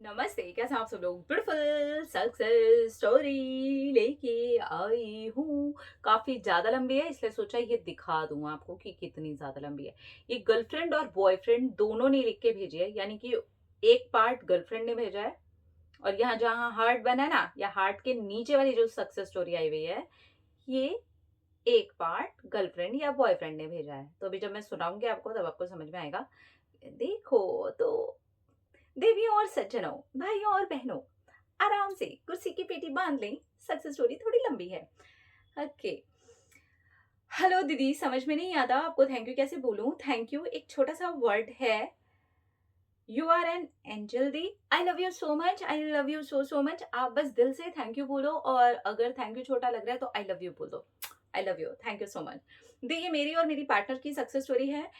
नमस्ते, कैसे हैं आप सब लोग? ब्यूटीफुल सक्सेस स्टोरी लेके आई हूँ। काफ़ी ज़्यादा लंबी है, इसलिए सोचा ये दिखा दूँ आपको कि कितनी ज़्यादा लंबी है। ये गर्लफ्रेंड और बॉयफ्रेंड दोनों ने लिख के भेजी है, यानी कि एक पार्ट गर्लफ्रेंड ने भेजा है और यहाँ जहाँ हार्ट बना है ना, या हार्ट के नीचे वाली जो सक्सेस स्टोरी आई हुई है, ये एक पार्ट गर्लफ्रेंड या बॉयफ्रेंड ने भेजा है। तो अभी जब मैं सुनाऊँगी आपको तब आपको समझ में आएगा। देखो तो देवियों और सज्जनों, भाइयों और बहनों, आराम से कुर्सी की पेटी बांध लें। सक्सेस स्टोरी थोड़ी लंबी है। ओके। हेलो दीदी, समझ में नहीं आता आपको थैंक यू कैसे बोलूं। थैंक यू एक छोटा सा वर्ड है। यू आर एन एंजल दी। I love you so much, I love you so so much. आप बस दिल से थैंक यू बोलो, और अगर थैंक यू छोटा लग रहा है तो आई लव यू बोल दो। I love you, thank you so much. दी, ये मेरी और मेरी पार्टनर की सक्सेस स्टोरी है।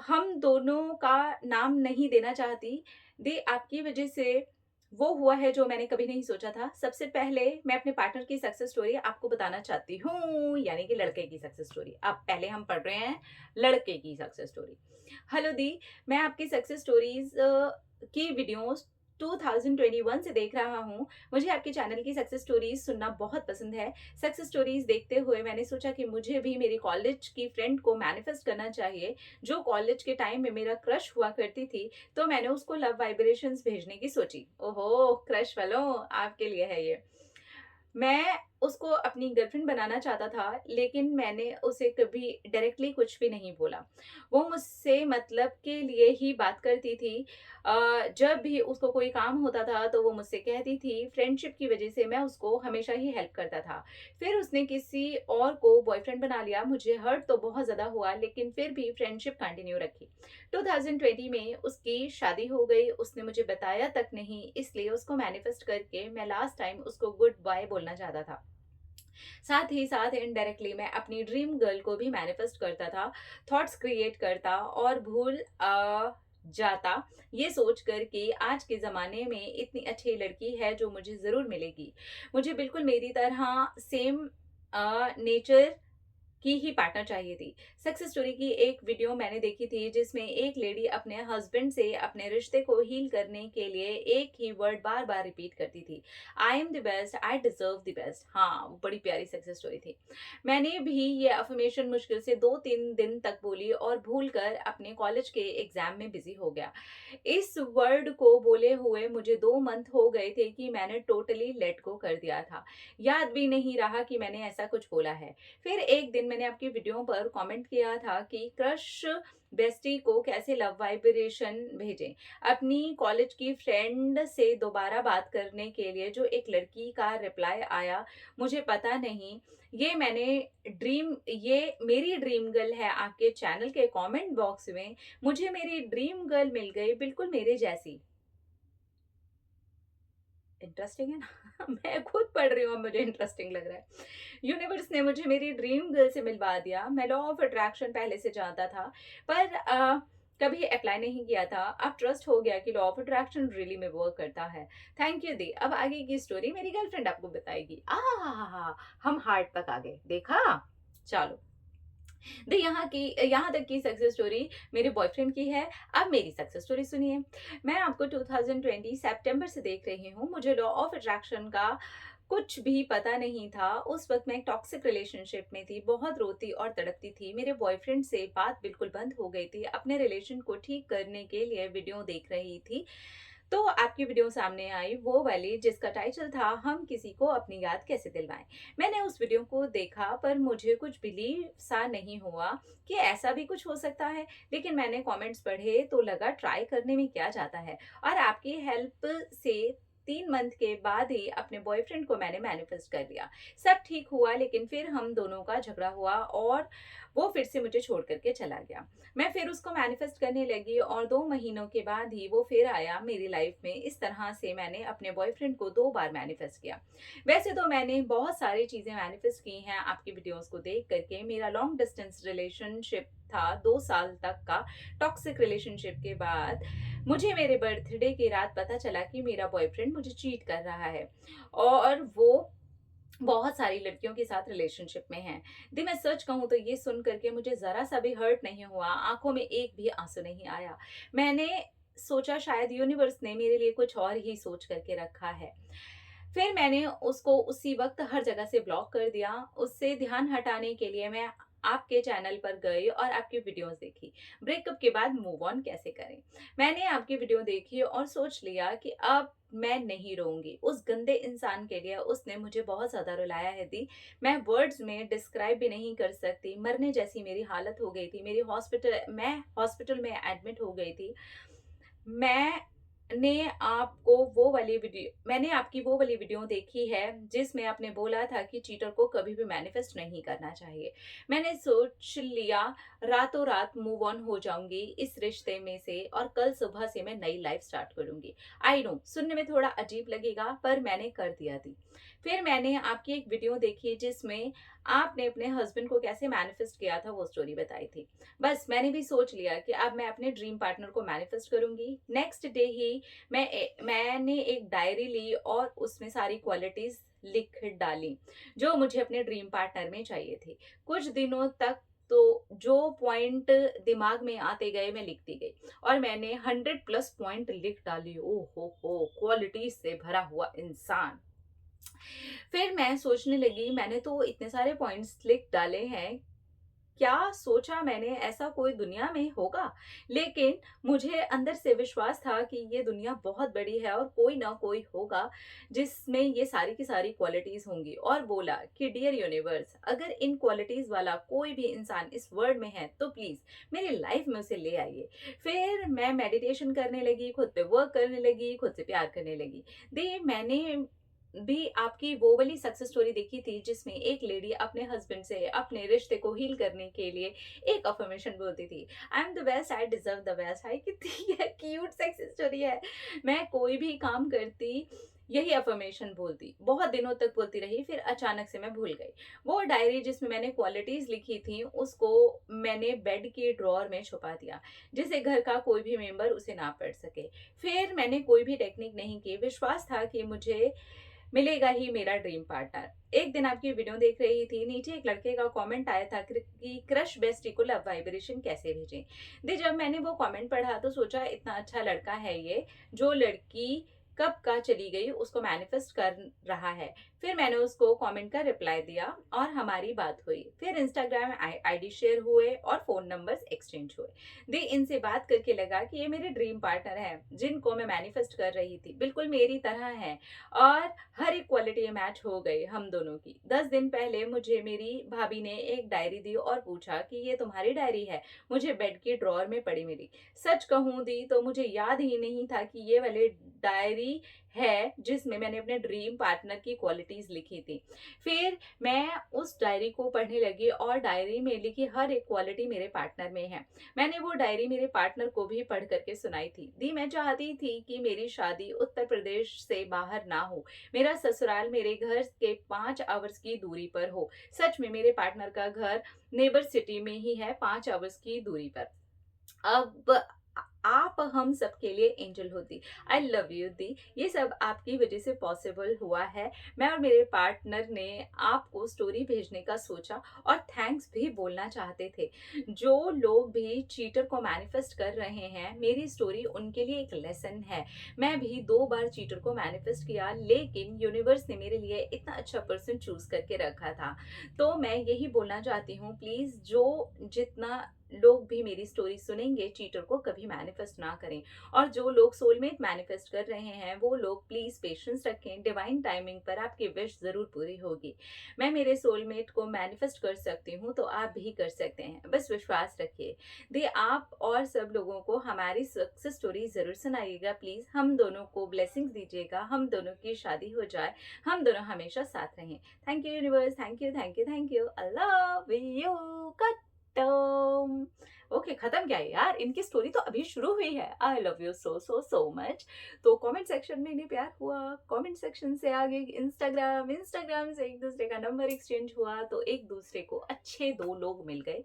हम दोनों का नाम नहीं देना चाहती। दी, आपकी वजह से वो हुआ है जो मैंने कभी नहीं सोचा था। सबसे पहले मैं अपने पार्टनर की सक्सेस स्टोरी आपको बताना चाहती हूँ, यानी कि लड़के की सक्सेस स्टोरी। अब पहले हम पढ़ रहे हैं लड़के की सक्सेस स्टोरी। हेलो दी, मैं आपकी सक्सेस स्टोरीज की वीडियोस 2021 से देख रहा हूँ। मुझे आपके चैनल की सक्सेस स्टोरीज सुनना बहुत पसंद है। सक्सेस स्टोरीज देखते हुए मैंने सोचा कि मुझे भी मेरी कॉलेज की फ्रेंड को मैनिफेस्ट करना चाहिए, जो कॉलेज के टाइम में मेरा क्रश हुआ करती थी। तो मैंने उसको लव वाइब्रेशंस भेजने की सोची। ओहो, क्रश वालों, आपके लिए है ये। मैं उसको अपनी गर्लफ्रेंड बनाना चाहता था, लेकिन मैंने उसे कभी डायरेक्टली कुछ भी नहीं बोला। वो मुझसे मतलब के लिए ही बात करती थी। जब भी उसको कोई काम होता था तो वो मुझसे कहती थी। फ्रेंडशिप की वजह से मैं उसको हमेशा ही हेल्प करता था। फिर उसने किसी और को बॉयफ्रेंड बना लिया। मुझे हर्ट तो बहुत ज़्यादा हुआ, लेकिन फिर भी फ्रेंडशिप कंटिन्यू रखी। 2020 में उसकी शादी हो गई। उसने मुझे बताया तक नहीं, इसलिए उसको मैनिफेस्ट करके मैं लास्ट टाइम उसको गुड बाय बोलना चाहता था। साथ ही साथ इनडायरेक्टली मैं अपनी ड्रीम गर्ल को भी मैनिफेस्ट करता था, थॉट्स क्रिएट करता और भूल जाता, ये सोच कर कि आज के ज़माने में इतनी अच्छी लड़की है जो मुझे ज़रूर मिलेगी। मुझे बिल्कुल मेरी तरह सेम नेचर की ही पार्टनर चाहिए थी। सक्सेस स्टोरी की एक वीडियो मैंने देखी थी जिसमें एक लेडी अपने हस्बैंड से अपने रिश्ते को हील करने के लिए एक ही वर्ड बार-बार रिपीट करती थी। I am the best, I deserve the best. हाँ, वो बड़ी प्यारी सक्सेस स्टोरी थी। मैंने भी ये अफ़र्मेशन मुश्किल से 2-3 दिन तक बोली और भूलकर अपने कॉलेज के एग्ज़ाम में बिज़ी हो गया। इस वर्ड को बोले हुए मुझे 2 मंथ हो गए थे कि मैंने टोटली लेट गो कर दिया था। याद भी नहीं रहा कि मैंने ऐसा कुछ बोला है। फिर एक दिन मैंने आपकी वीडियो पर कमेंट किया था कि क्रश बेस्टी को कैसे लव वाइब्रेशन भेजें। अपनी कॉलेज की फ्रेंड से दोबारा बात करने के लिए जो एक लड़की का रिप्लाई आया, मुझे पता नहीं। ये मेरी ड्रीम गर्ल है। आपके चैनल के कमेंट बॉक्स में मुझे मेरी ड्रीम गर्ल मिल गई, बिल्कुल मेरे जैसी। इंटरेस्टिंग है ना? मैं खुद पढ़ रही हूँ, मुझे इंटरेस्टिंग लग रहा है। यूनिवर्स ने मुझे मेरी ड्रीम गर्ल से मिलवा दिया। मैं लॉ ऑफ अट्रैक्शन पहले से जानता था, पर कभी अप्लाई नहीं किया था। अब ट्रस्ट हो गया कि लॉ ऑफ अट्रैक्शन रियली में वर्क करता है। थैंक यू दी। अब आगे की स्टोरी मेरी गर्लफ्रेंड आपको बताएगी। हम हार्ट तक आ गए, देखा? चलो, द यहाँ तक की सक्सेस स्टोरी मेरे बॉयफ्रेंड की है। अब मेरी सक्सेस स्टोरी सुनिए। मैं आपको 2020 सितंबर से देख रही हूँ। मुझे लॉ ऑफ अट्रैक्शन का कुछ भी पता नहीं था। उस वक्त मैं एक टॉक्सिक रिलेशनशिप में थी, बहुत रोती और तड़पती थी। मेरे बॉयफ्रेंड से बात बिल्कुल बंद हो गई थी। अपने रिलेशन को ठीक करने के लिए वीडियो देख रही थी, तो आपकी वीडियो सामने आई, वो वाली जिसका टाइटल था हम किसी को अपनी याद कैसे दिलवाएं। मैंने उस वीडियो को देखा, पर मुझे कुछ बिलीव सा नहीं हुआ कि ऐसा भी कुछ हो सकता है। लेकिन मैंने कमेंट्स पढ़े तो लगा ट्राई करने में क्या जाता है, और आपकी हेल्प से 3 मंथ के बाद ही अपने बॉयफ्रेंड को मैंने मैनिफेस्ट कर लिया। सब ठीक हुआ, लेकिन फिर हम दोनों का झगड़ा हुआ और वो फिर से मुझे छोड़ करके चला गया। मैं फिर उसको मैनिफेस्ट करने लगी और 2 महीनों के बाद ही वो फिर आया मेरी लाइफ में। इस तरह से मैंने अपने बॉयफ्रेंड को 2 बार मैनिफेस्ट किया। वैसे तो मैंने बहुत सारी चीज़ें मैनिफेस्ट की हैं आपकी वीडियोज़ को देख कर के। मेरा लॉन्ग डिस्टेंस रिलेशनशिप था 2 साल तक का। टॉक्सिक रिलेशनशिप के बाद मुझे मेरे बर्थडे की रात पता चला कि मेरा बॉयफ्रेंड मुझे चीट कर रहा है, और वो बहुत सारी लड़कियों के साथ रिलेशनशिप में हैं। दी, मैं सच कहूँ तो ये सुन कर के मुझे ज़रा-सा भी हर्ट नहीं हुआ, आँखों में एक भी आँसू नहीं आया। मैंने सोचा शायद यूनिवर्स ने मेरे लिए कुछ और ही सोच करके रखा है। फिर मैंने उसको उसी वक़्त हर जगह से ब्लॉक कर दिया। उससे ध्यान हटाने के लिए मैं आपके चैनल पर गई और आपकी वीडियोज़ देखी। ब्रेकअप के बाद मूव ऑन कैसे करें? मैंने आपकी वीडियो देखी और सोच लिया कि अब मैं नहीं रोऊँगी। उस गंदे इंसान के लिए उसने मुझे बहुत ज़्यादा रुलाया है दी। मैं वर्ड्स में डिस्क्राइब भी नहीं कर सकती। मरने जैसी मेरी हालत हो गई थी। मैं हॉस्पिटल में एडमिट हो गई थी। मैंने आपकी वो वाली वीडियो देखी है जिसमें आपने बोला था कि चीटर को कभी भी मैनिफेस्ट नहीं करना चाहिए। मैंने सोच लिया रातों रात मूव ऑन हो जाऊंगी इस रिश्ते में से और कल सुबह से मैं नई लाइफ स्टार्ट करूंगी। आई नो सुनने में थोड़ा अजीब लगेगा पर मैंने कर दिया थी। फिर मैंने आपकी एक वीडियो देखी जिसमें आपने अपने हस्बैंड को कैसे मैनिफेस्ट किया था वो स्टोरी बताई थी। बस मैंने भी सोच लिया कि अब मैं अपने ड्रीम पार्टनर को मैनिफेस्ट करूंगी। नेक्स्ट डे ही मैंने एक डायरी ली और उसमें सारी क्वालिटीज लिख डाली जो मुझे अपने ड्रीम पार्टनर में चाहिए थी। कुछ दिनों तक तो जो पॉइंट दिमाग में आते गए मैं लिखती गई और मैंने 100+ पॉइंट लिख डाली। ओ हो, क्वालिटीज से भरा हुआ इंसान। फिर मैं सोचने लगी मैंने तो इतने सारे पॉइंट्स लिख डाले हैं, क्या सोचा मैंने ऐसा कोई दुनिया में होगा? लेकिन मुझे अंदर से विश्वास था कि ये दुनिया बहुत बड़ी है और कोई ना कोई होगा जिसमें ये सारी की सारी क्वालिटीज़ होंगी और बोला कि डियर यूनिवर्स अगर इन क्वालिटीज़ वाला कोई भी इंसान इस वर्ल्ड में है तो प्लीज़ मेरी लाइफ में उसे ले आइए। फिर मैं मेडिटेशन करने लगी, खुद पे वर्क करने लगी, खुद से प्यार करने लगी। मैंने भी आपकी वो वाली सक्सेस स्टोरी देखी थी जिसमें एक लेडी अपने हस्बैंड से अपने रिश्ते को हील करने के लिए एक अफर्मेशन बोलती थी, I am the best, I deserve the best. हाय कितनी क्यूट सक्सेस स्टोरी है। मैं कोई भी काम करती यही अफर्मेशन बोलती, बहुत दिनों तक बोलती रही, फिर अचानक से मैं भूल गई। वो डायरी जिसमें मैंने क्वालिटीज लिखी थी उसको मैंने बेड के ड्रॉर में छुपा दिया जिससे घर का कोई भी मेंबर उसे ना पढ़ सके। फिर मैंने कोई भी टेक्निक नहीं की, विश्वास था कि मुझे मिलेगा ही मेरा ड्रीम पार्टनर। एक दिन आपकी वीडियो देख रही थी, नीचे एक लड़के का कमेंट आया था कि क्रश बेस्टी को लव वाइब्रेशन कैसे भेजें। जब मैंने वो कमेंट पढ़ा तो सोचा इतना अच्छा लड़का है ये, जो लड़की कब का चली गई उसको मैनिफेस्ट कर रहा है। फिर मैंने उसको कमेंट का रिप्लाई दिया और हमारी बात हुई। फिर इंस्टाग्राम आईडी शेयर हुए और फोन नंबर्स एक्सचेंज हुए। इनसे बात करके लगा कि ये मेरे ड्रीम पार्टनर हैं जिनको मैं मैनिफेस्ट कर रही थी, बिल्कुल मेरी तरह हैं और हर एक क्वालिटी मैच हो गई हम दोनों की। 10 दिन पहले मुझे मेरी भाभी ने एक डायरी दी और पूछा कि ये तुम्हारी डायरी है। मुझे बेड की ड्रॉर में पड़ी मिली। सच कहूं दी तो मुझे याद ही नहीं था कि ये वाली डायरी है जिसमें मैंने अपने ड्रीम पार्टनर की क्वालिटीज लिखी थी। फिर मैं उस डायरी को पढ़ने लगी और डायरी में लिखी हर एक क्वालिटी मेरे पार्टनर में है। मैंने वो डायरी मेरे पार्टनर को भी पढ़ करके सुनाई थी। मैं चाहती थी कि मेरी शादी उत्तर प्रदेश से बाहर ना हो, मेरा ससुराल मेरे घर के 5 आवर्स की दूरी पर हो। सच में मेरे पार्टनर का घर नेबर सिटी में ही है, 5 आवर्स की दूरी पर। अब आप हम सबके लिए एंजल होती। आई लव यू दी। ये सब आपकी वजह से पॉसिबल हुआ है। मैं और मेरे पार्टनर ने आपको स्टोरी भेजने का सोचा और थैंक्स भी बोलना चाहते थे। जो लोग भी चीटर को मैनिफेस्ट कर रहे हैं, मेरी स्टोरी उनके लिए एक लेसन है। मैं भी 2 बार चीटर को मैनिफेस्ट किया लेकिन यूनिवर्स ने मेरे लिए इतना अच्छा पर्सन चूज करके रखा था। तो मैं यही बोलना चाहती हूँ, प्लीज जो जितना लोग भी मेरी स्टोरी सुनेंगे चीटर को कभी मैनिफेस्ट ना करें। और जो लोग सोलमेट मैनिफेस्ट कर रहे हैं वो लोग प्लीज पेशेंस रखें, डिवाइन टाइमिंग पर आपकी विश जरूर पूरी होगी। मैं मेरे सोलमेट को मैनिफेस्ट कर सकती हूँ तो आप भी कर सकते हैं, बस विश्वास रखिए। आप और सब लोगों को हमारी सक्सेस स्टोरी जरूर सुनाइएगा प्लीज। हम दोनों को ब्लेसिंग्स दीजिएगा, हम दोनों की शादी हो जाए, हम दोनों हमेशा साथ रहें। Thank you universe, thank you thank you thank you. I love you. खत्म। ओके खत्म क्या है यार, इनकी स्टोरी तो अभी शुरू हुई है। आई love you so so so much. तो कमेंट सेक्शन में इन्हें प्यार हुआ, कमेंट सेक्शन से आगे इंस्टाग्राम से एक दूसरे का नंबर एक्सचेंज हुआ तो एक दूसरे को अच्छे 2 लोग मिल गए।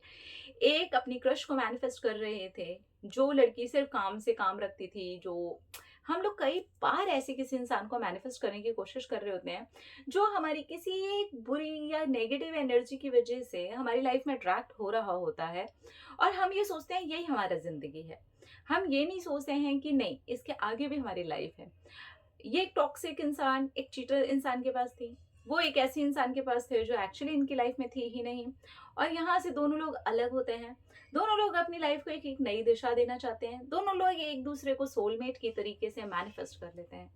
एक अपनी क्रश को मैनिफेस्ट कर रहे थे, जो लड़की सिर्फ काम से काम रखती थी, जो हम लोग कई बार ऐसे किसी इंसान को मैनिफेस्ट करने की कोशिश कर रहे होते हैं जो हमारी किसी एक बुरी या नेगेटिव एनर्जी की वजह से हमारी लाइफ में अट्रैक्ट हो रहा होता है, और हम ये सोचते हैं यही हमारा जिंदगी है। हम ये नहीं सोचते हैं कि नहीं, इसके आगे भी हमारी लाइफ है। ये एक टॉक्सिक इंसान, एक चीटर इंसान के पास थी, वो एक ऐसी इंसान के पास थे जो एक्चुअली इनकी लाइफ में थी ही नहीं, और यहाँ से दोनों लोग अलग होते हैं। दोनों लोग अपनी लाइफ को एक नई दिशा देना चाहते हैं। दोनों लोग एक दूसरे को सोलमेट की तरीके से मैनिफेस्ट कर लेते हैं।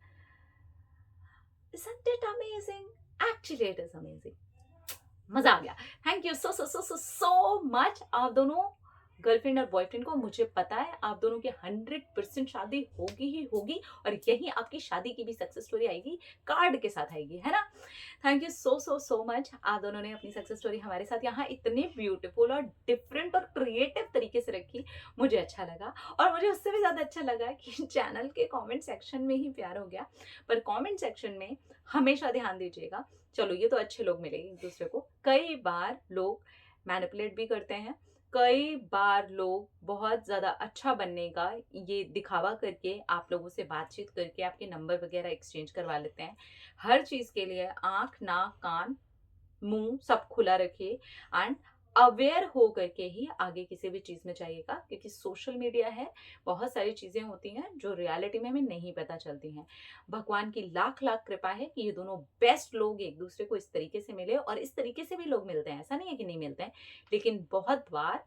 Isn't it amazing? Actually, it is amazing. मजा आ गया। Thank you so so so so so much. आप दोनों गर्लफ्रेंड और बॉयफ्रेंड को, मुझे पता है आप दोनों की 100% शादी होगी ही होगी, और यही आपकी शादी की भी सक्सेस स्टोरी आएगी, कार्ड के साथ आएगी, है ना। Thank you so so so much. आप दोनों ने अपनी सक्सेस स्टोरी हमारे साथ यहाँ इतने ब्यूटीफुल और डिफरेंट और क्रिएटिव तरीके से रखी, मुझे अच्छा लगा। और मुझे उससे भी ज़्यादा अच्छा लगा कि चैनल के कॉमेंट सेक्शन में ही प्यार हो गया, पर कॉमेंट सेक्शन में हमेशा ध्यान दीजिएगा। चलो, ये तो अच्छे लोग मिले एक दूसरे को, कई बार लोग मैनिपुलेट भी करते हैं, कई बार लोग बहुत ज़्यादा अच्छा बनने का ये दिखावा करके आप लोगों से बातचीत करके आपके नंबर वगैरह एक्सचेंज करवा लेते हैं। हर चीज़ के लिए आँख, नाक, कान, मुंह सब खुला रखिए, एंड अवेयर हो करके ही आगे किसी भी चीज़ में जाइएगा, क्योंकि सोशल मीडिया है, बहुत सारी चीज़ें होती हैं जो रियलिटी में हमें नहीं पता चलती हैं। भगवान की लाख लाख कृपा है कि ये दोनों बेस्ट लोग एक दूसरे को इस तरीके से मिले, और इस तरीके से भी लोग मिलते हैं, ऐसा नहीं है कि नहीं मिलते हैं, लेकिन बहुत बार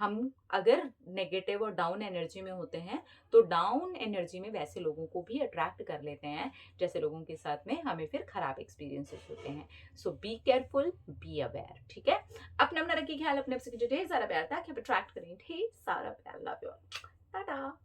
हम अगर नेगेटिव और डाउन एनर्जी में होते हैं तो डाउन एनर्जी में वैसे लोगों को भी अट्रैक्ट कर लेते हैं जैसे लोगों के साथ में हमें फिर खराब एक्सपीरियंसेस होते हैं। सो बी केयरफुल, बी अवेयर, ठीक है। अपना अपना रखिए ख्याल, अपने आपसे ढेर सारा प्यार, ताकि आप अट्रैक्ट करें ढेर सारा प्यार। Love you, Tata.